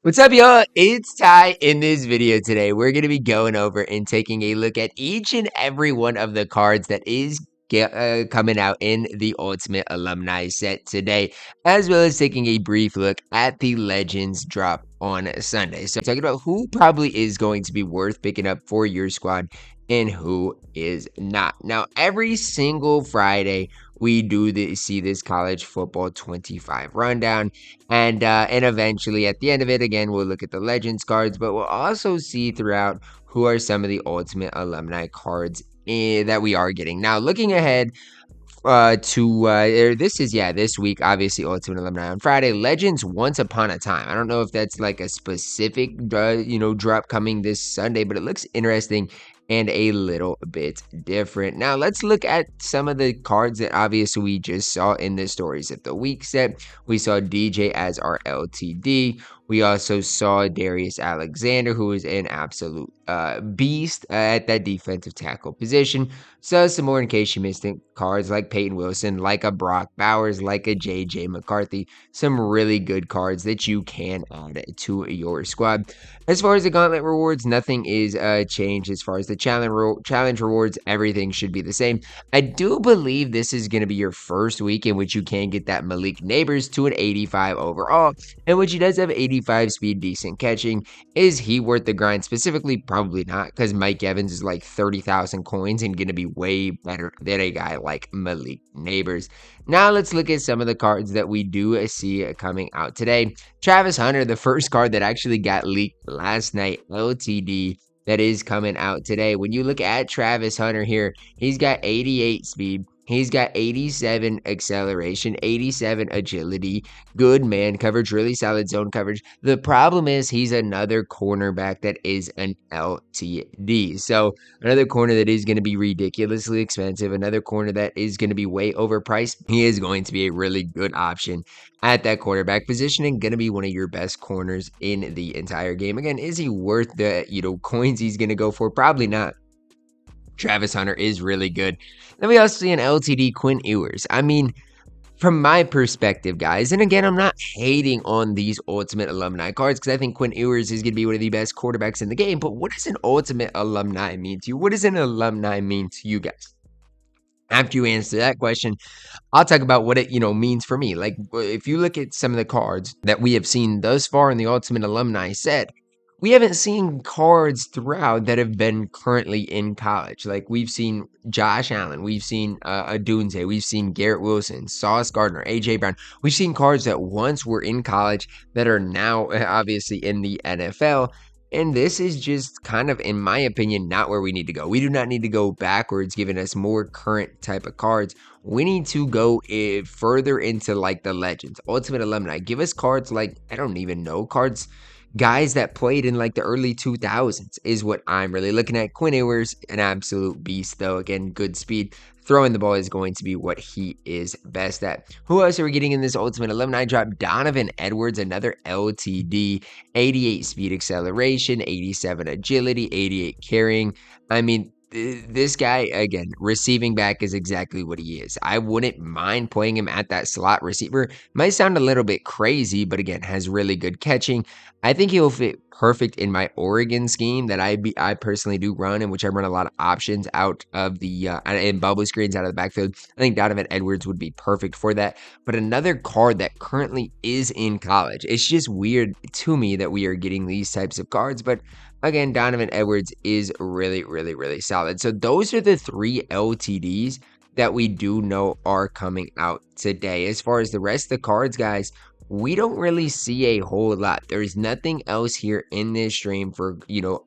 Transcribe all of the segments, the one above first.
What's up, y'all? It's Ty. In this video today, we're going to be going over and taking a look at each and every one of the cards that is coming out in the Ultimate Alumni set today, as well as taking a brief look at the Legends drop on Sunday. So, talking about who probably is going to be worth picking up for your squad and who is not. Now, every single Friday, we do see this college football 25 rundown. And eventually at the end of it, again, we'll look at the Legends cards, but we'll also see throughout who are some of the Ultimate Alumni cards that we are getting. Now, looking ahead this week, obviously Ultimate Alumni on Friday, Legends Once Upon a Time. I don't know if that's like a specific drop coming this Sunday, but it looks interesting and a little bit different. Now let's look at some of the cards that obviously we just saw in the Stories of the Week set. We saw DJ as our LTD. We also saw Darius Alexander, who is an absolute beast at that defensive tackle position. So some more in case you missed it, cards like Peyton Wilson, like a Brock Bowers, like a JJ McCarthy. Some really good cards that you can add to your squad. As far as the gauntlet rewards, nothing is changed. As far as the challenge rewards, everything should be the same. I do believe this is going to be your first week in which you can get that Malik Neighbors to an 85 overall, in which he does have 85 speed, decent catching. Is he worth the grind specifically? Probably not, because Mike Evans is like 30,000 coins and going to be way better than a guy like Malik Neighbors. Now let's look at some of the cards that we do see coming out today. Travis Hunter, the first card that actually got leaked last night, LTD, that is coming out today. When you look at Travis Hunter here, he's got 88 speed. He's got 87 acceleration, 87 agility, good man coverage, really solid zone coverage. The problem is he's another cornerback that is an LTD. So another corner that is going to be ridiculously expensive, another corner that is going to be way overpriced. He is going to be a really good option at that quarterback position and going to be one of your best corners in the entire game. Again, is he worth the coins he's going to go for? Probably not. Travis Hunter is really good. Then we also see an LTD Quinn Ewers. I mean, from my perspective, guys, and again, I'm not hating on these Ultimate Alumni cards because I think Quinn Ewers is going to be one of the best quarterbacks in the game, but what does an Ultimate Alumni mean to you? What does an alumni mean to you guys? After you answer that question, I'll talk about what it, means for me. Like, if you look at some of the cards that we have seen thus far in the Ultimate Alumni set, we haven't seen cards throughout that have been currently in college. Like, we've seen Josh Allen, we've seen Adunze, we've seen Garrett Wilson, Sauce Gardner, A.J. Brown. We've seen cards that once were in college that are now obviously in the NFL. And this is just kind of, in my opinion, not where we need to go. We do not need to go backwards, giving us more current type of cards. We need to go further into like the Legends, Ultimate Alumni. Give us cards like, I don't even know, cards, guys that played in like the early 2000s is what I'm really looking at. Quinn Ewers, an absolute beast though. Again, good speed. Throwing the ball is going to be what he is best at. Who else are we getting in this Ultimate Alumni drop? Donovan Edwards, another LTD, 88 speed acceleration, 87 agility, 88 carrying. I mean, this guy, again, receiving back is exactly what he is. I wouldn't mind playing him at that slot receiver. Might sound a little bit crazy, but again, has really good catching. I think he'll fit perfect in my Oregon scheme that I personally do run, in which I run a lot of options out of the and bubble screens out of the backfield. I think Donovan Edwards would be perfect for that. But another card that currently is in college. It's just weird to me that we are getting these types of cards, but again, Donovan Edwards is really, really, really solid. So those are the three LTDs that we do know are coming out today. As far as the rest of the cards, guys, we don't really see a whole lot. There's nothing else here in this stream for,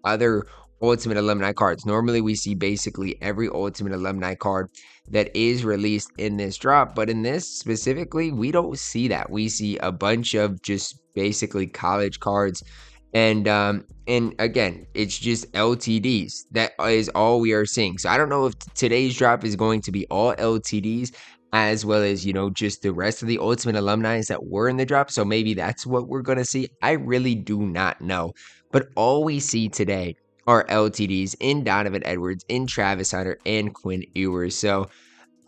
other Ultimate Alumni cards. Normally, we see basically every Ultimate Alumni card that is released in this drop. But in this specifically, we don't see that. We see a bunch of just basically college cards. And again, it's just LTDs. That is all we are seeing. So I don't know if today's drop is going to be all LTDs as well as, just the rest of the Ultimate Alumni that were in the drop. So maybe that's what we're going to see. I really do not know. But all we see today are LTDs in Donovan Edwards, in Travis Hunter, and Quinn Ewers. So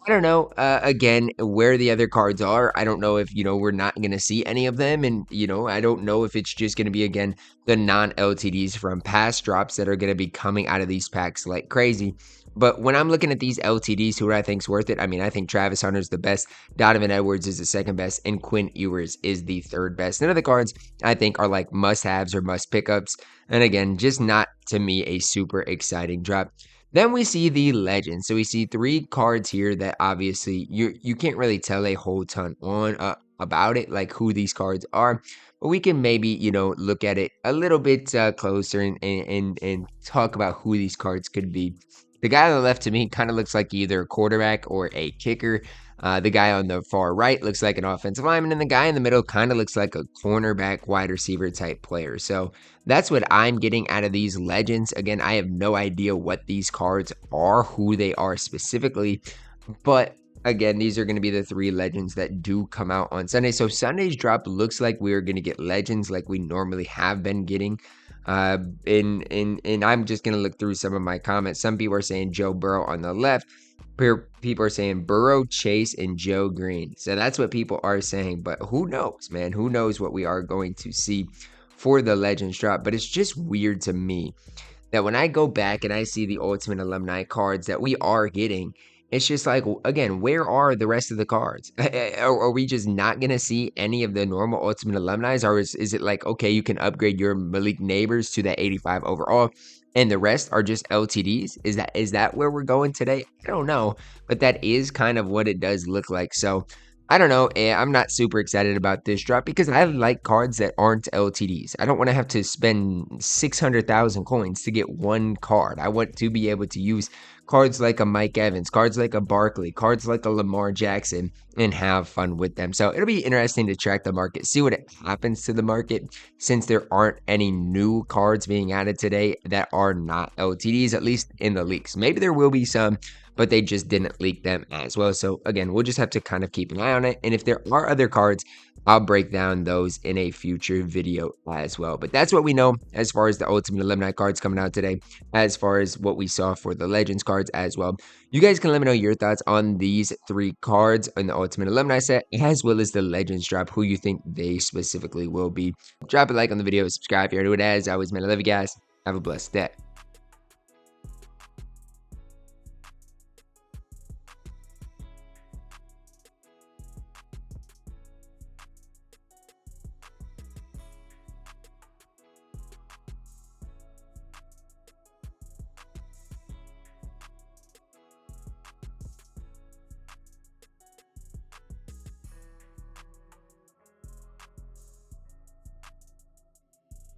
I don't know, again, where the other cards are. I don't know if, we're not going to see any of them. And, I don't know if it's just going to be, again, the non-LTDs from past drops that are going to be coming out of these packs like crazy. But when I'm looking at these LTDs, who I think's worth it, I mean, I think Travis Hunter's the best, Donovan Edwards is the second best, and Quinn Ewers is the third best. None of the cards I think are like must-haves or must pickups. And again, just not to me a super exciting drop. Then we see the legends. So we see three cards here that obviously you can't really tell a whole ton on about it, like who these cards are. But we can maybe, look at it a little bit closer and talk about who these cards could be. The guy on the left to me kind of looks like either a quarterback or a kicker. The guy on the far right looks like an offensive lineman, and the guy in the middle kind of looks like a cornerback, wide receiver type player. So that's what I'm getting out of these legends. Again, I have no idea what these cards are, who they are specifically, but again, these are going to be the three legends that do come out on Sunday. So Sunday's drop looks like we're going to get legends like we normally have been getting. And I'm just going to look through some of my comments. Some people are saying Joe Burrow on the left. People are saying Burrow, Chase, and Joe Green. So that's what people are saying. But who knows, man? Who knows what we are going to see for the Legends drop? But it's just weird to me that when I go back and I see the Ultimate Alumni cards that we are getting, it's just like, again, where are the rest of the cards? Are we just not going to see any of the normal Ultimate Alumni? Or is it like, okay, you can upgrade your Malik Neighbors to that 85 overall, and the rest are just LTDs? Is that where we're going today? I don't know, but that is kind of what it does look like. So I don't know. I'm not super excited about this drop because I like cards that aren't LTDs. I don't want to have to spend 600,000 coins to get one card. I want to be able to use cards like a Mike Evans, cards like a Barkley, cards like a Lamar Jackson, and have fun with them. So it'll be interesting to track the market, see what happens to the market, since there aren't any new cards being added today that are not LTDs, at least in the leaks. Maybe there will be some, but they just didn't leak them as well. So again, we'll just have to kind of keep an eye on it. And if there are other cards, I'll break down those in a future video as well. But that's what we know as far as the Ultimate Alumni cards coming out today, as far as what we saw for the Legends cards as well. You guys can let me know your thoughts on these three cards in the Ultimate Alumni set, as well as the Legends drop, who you think they specifically will be. Drop a like on the video, subscribe if you're new. As always, man, I love you guys. Have a blessed day.